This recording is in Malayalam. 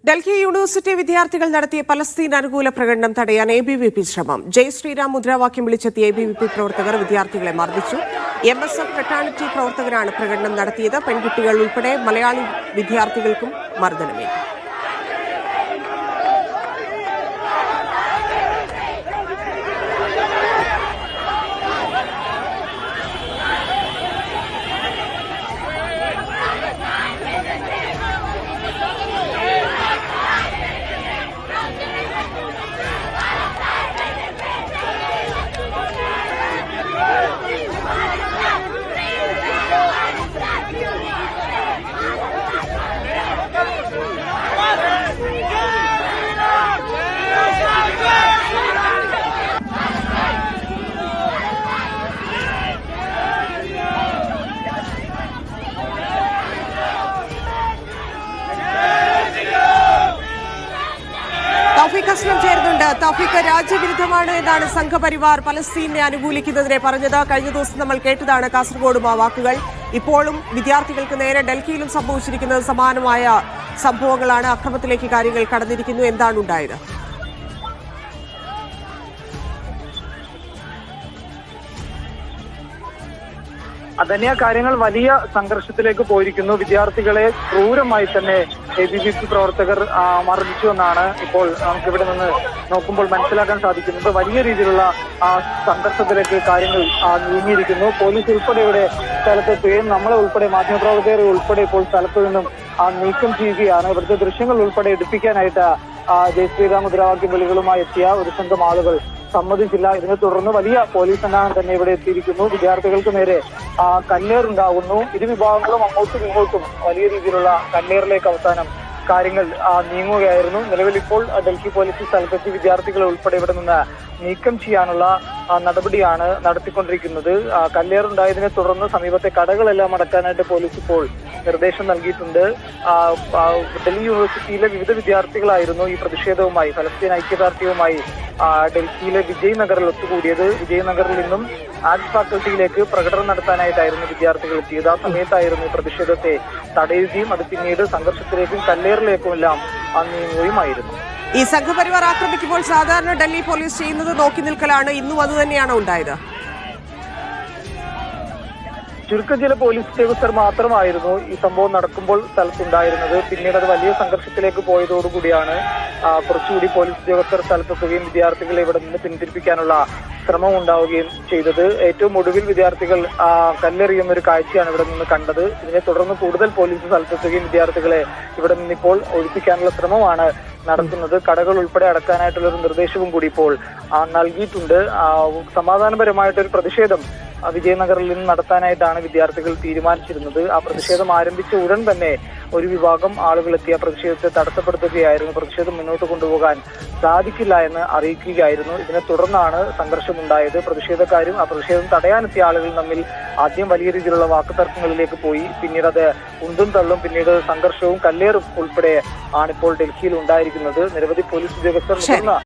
ഡൽഹി യൂണിവേഴ്സിറ്റി വിദ്യാർത്ഥികൾ നടത്തിയ പലസ്തീൻ അനുകൂല പ്രകടനം തടയാൻ ABVP ശ്രമം. ജയ് ശ്രീറാം മുദ്രാവാക്യം വിളിച്ചെത്തിയ ABVP പ്രവർത്തകർ വിദ്യാർത്ഥികളെ മർദ്ദിച്ചു. MSF ഫ്രട്ടേണിറ്റി പ്രവർത്തകരാണ് പ്രകടനം നടത്തിയത്. പെൺകുട്ടികൾ ഉൾപ്പെടെ മലയാളി വിദ്യാർത്ഥികൾക്കും മർദ്ദനമേറ്റു. തൗഫീഖ് അസ്ലം ചേരുന്നുണ്ട്. തൗഫീഖ്, രാജ്യവിരുദ്ധമാണ് എന്നാണ് സംഘപരിവാർ പലസ്തീനെ അനുകൂലിക്കുന്നതിനെ പറഞ്ഞത്. കഴിഞ്ഞ ദിവസം നമ്മൾ കേട്ടതാണ് കാസർഗോഡും ആ വാക്കുകൾ. ഇപ്പോഴും വിദ്യാർത്ഥികൾക്ക് നേരെ ഡൽഹിയിലും സംഭവിച്ചിരിക്കുന്നത് സമാനമായ സംഭവങ്ങളാണ്. അക്രമത്തിലേക്ക് കാര്യങ്ങൾ കടന്നിരിക്കുന്നു. എന്താണ് ഉണ്ടായത്? അതന്നെ കാര്യങ്ങൾ വലിയ സംഘർഷത്തിലേക്ക് പോയിരിക്കുന്നു. വിദ്യാർത്ഥികളെ ക്രൂരമായി തന്നെ ABVP പ്രവർത്തകർ മർദ്ദിച്ചു എന്നാണ് ഇപ്പോൾ നമുക്കിവിടെ നിന്ന് നോക്കുമ്പോൾ മനസ്സിലാക്കാൻ സാധിക്കുന്നത്. വലിയ രീതിയിലുള്ള സംഘർഷത്തിലേക്ക് കാര്യങ്ങൾ നീങ്ങിയിരിക്കുന്നു. പോലീസ് ഉൾപ്പെടെ ഇവിടെ സ്ഥലത്തെത്തുകയും നമ്മളെ ഉൾപ്പെടെ മാധ്യമപ്രവർത്തകരെ ഉൾപ്പെടെ ഇപ്പോൾ സ്ഥലത്തു നിന്നും നീക്കം ചെയ്യുകയാണ്. ഇവിടുത്തെ ദൃശ്യങ്ങൾ ഉൾപ്പെടെ എടുപ്പിക്കാനായിട്ട് ജയ് ശ്രീറാം മുദ്രാവാക്യം വിളികളുമായി എത്തിയ ഒരു സംഘം ആളുകൾ സമ്മതിച്ചില്ല. ഇതിനെ തുടർന്ന് വലിയ പോലീസ് സന്നാഹം തന്നെ ഇവിടെ എത്തിയിരിക്കുന്നു. വിദ്യാർത്ഥികൾക്ക് നേരെ കല്ലേറുണ്ടാകുന്നു. ഇരു വിഭാഗങ്ങളും അങ്ങോട്ടും ഇങ്ങോട്ടും വലിയ രീതിയിലുള്ള കല്ലേറിലേക്ക് അവസാനം കാര്യങ്ങൾ നീങ്ങുകയായിരുന്നു. നിലവിൽ ഇപ്പോൾ ഡൽഹി പോലീസ് സ്ഥലത്തെത്തി വിദ്യാർത്ഥികളെ ഉൾപ്പെടെ ഇവിടെ നിന്ന് നീക്കം ചെയ്യാനുള്ള നടപടിയാണ് നടത്തിക്കൊണ്ടിരിക്കുന്നത്. കല്ലേറുണ്ടായതിനെ തുടർന്ന് സമീപത്തെ കടകളെല്ലാം അടക്കാനായിട്ട് പോലീസ് ഇപ്പോൾ നിർദ്ദേശം നൽകിയിട്ടുണ്ട്. ഡൽഹി യൂണിവേഴ്സിറ്റിയിലെ വിവിധ വിദ്യാർത്ഥികളായിരുന്നു ഈ പ്രതിഷേധവുമായി ഫലസ്തീൻ ഐക്യദാർഢ്യവുമായി ഡൽഹിയിലെ വിജയ് നഗറിൽ ഒത്തുകൂടിയത്. വിജയ് നഗറിൽ നിന്നും ആർട്സ് ഫാക്കൽറ്റിയിലേക്ക് പ്രകടനം നടത്താനായിട്ടായിരുന്നു വിദ്യാർത്ഥികൾ എത്തിയത്. ആ സമയത്തായിരുന്നു പ്രതിഷേധത്തെ തടയുകയും അത് പിന്നീട് സംഘർഷത്തിലേക്കും കല്ലേറിലേക്കുമെല്ലാം നീങ്ങുകയുമായിരുന്നു. ഈ സംഘപരിവാർ ആക്രമിക്കുമ്പോൾ സാധാരണ ഡൽഹി പോലീസ് ചെയ്യുന്നത് നോക്കി നിൽക്കലാണ്. ഇന്നും അതുതന്നെയാണോ ഉണ്ടായത്? ചുരുക്കം ചില പോലീസ് ഉദ്യോഗസ്ഥർ മാത്രമായിരുന്നു ഈ സംഭവം നടക്കുമ്പോൾ സ്ഥലത്തുണ്ടായിരുന്നത്. പിന്നീട് അത് വലിയ സംഘർഷത്തിലേക്ക് പോയതോടുകൂടിയാണ് കുറച്ചുകൂടി പോലീസ് ഉദ്യോഗസ്ഥർ സ്ഥലത്തെത്തുകയും വിദ്യാർത്ഥികളെ ഇവിടെ നിന്ന് പിന്തിരിപ്പിക്കാനുള്ള ശ്രമം ഉണ്ടാവുകയും ചെയ്തത്. ഏറ്റവും ഒടുവിൽ വിദ്യാർത്ഥികൾ കല്ലെറിയുന്ന ഒരു കാഴ്ചയാണ് ഇവിടെ നിന്ന് കണ്ടത്. ഇതിനെ തുടർന്ന് കൂടുതൽ പോലീസ് സ്ഥലത്തെത്തുകയും വിദ്യാർത്ഥികളെ ഇവിടെ നിന്നിപ്പോൾ ഒഴിപ്പിക്കാനുള്ള ശ്രമമാണ് നടത്തുന്നത്. കടകൾ ഉൾപ്പെടെ അടക്കാനായിട്ടുള്ള ഒരു നിർദ്ദേശവും കൂടി ഇപ്പോൾ നൽകിയിട്ടുണ്ട്. സമാധാനപരമായിട്ടൊരു പ്രതിഷേധം വിജയനഗറിൽ നിന്ന് നടത്താനായിട്ടാണ് വിദ്യാർത്ഥികൾ തീരുമാനിച്ചിരുന്നത്. ആ പ്രതിഷേധം ആരംഭിച്ച ഉടൻ തന്നെ ഒരു വിഭാഗം ആളുകൾ എത്തിയ പ്രതിഷേധത്തെ തടസ്സപ്പെടുത്തുകയായിരുന്നു. പ്രതിഷേധം മുന്നോട്ട് കൊണ്ടുപോകാൻ സാധിക്കില്ല എന്ന് അറിയിക്കുകയായിരുന്നു. ഇതിനെ തുടർന്നാണ് സംഘർഷമുണ്ടായത്. പ്രതിഷേധക്കാരും ആ പ്രതിഷേധം തടയാനെത്തിയ ആളുകൾ തമ്മിൽ ആദ്യം വലിയ രീതിയിലുള്ള വാക്കുതർക്കങ്ങളിലേക്ക് പോയി. പിന്നീട് അത് ഉന്തും തള്ളും, പിന്നീട് സംഘർഷവും കല്ലേറും ഉൾപ്പെടെ ആണിപ്പോൾ ഡൽഹിയിൽ ഉണ്ടായിരിക്കുന്നത്. നിരവധി പോലീസ് ഉദ്യോഗസ്ഥർ മുതിർന്ന